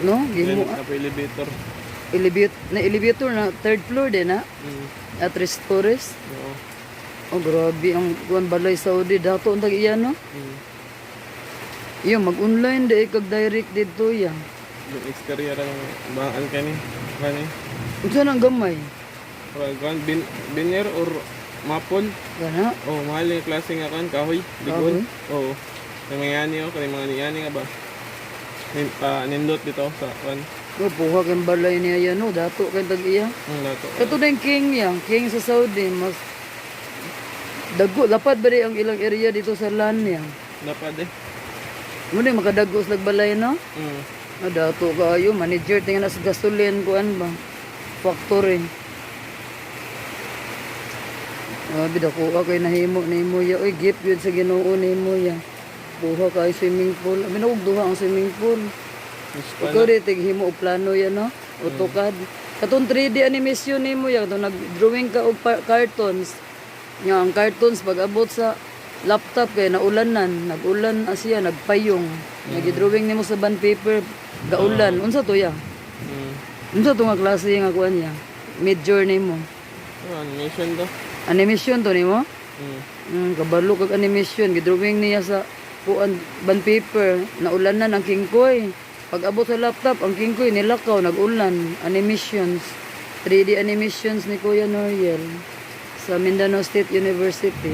No? Then, Gimo napa-elevator. elevator na third floor din na. At restores. Oo. Oh, grabe ang kuan balay Saudi dato ang tag-iya no. Iyo mag-online di kag direct dito ya. Yung exterior ang baan kani. Kani. Unsa nang gamay? Biner or mapol. Kana? Oh, mahal yung klase nga kan, kahoy, bigon. Oo. Yung mga yani, kaya mga niyani nga ba? Nindot dito sa kan. Oh, buha kang balay niya yan no, dato kay tag-iya. Dato. Ito na yung king yan, king sa Saudi, mas dago, lapad ba di ang ilang area dito sa land niya? Dapat eh. Muna yung makadagos nagbalay no? Dato kayo, manager, tingnan na sa gasolin, kuan ba? Factory. Bida ko kayo nahimo ya. Uy, gift yun sa Ginoo nimo ya. Buha kayo swimming pool. Abi na duha ang swimming pool. Ikaw di tighimo og plano ya no? AutoCAD. Katong 3D animation nimo ya, katong nag-drawing ka og cartoons. Nga ang cartoons pag abot sa laptop kay naulanan, nag-ulan siya, nagpayong. Nag-drawing nimo sa bond paper, gaulan. Unsa to ya? Unsa to nga klase nga kuan ya? Mid-journey mo. Animation to. Animation to nimo? Kabalo kag animation, gidrawing niya sa kuan bond paper, naulanan ang kingkoy. Pag abot sa laptop, ang kingkoy nilakaw, nag-ulan, animations. 3D animations ni Kuya Noriel sa Mindanao State University.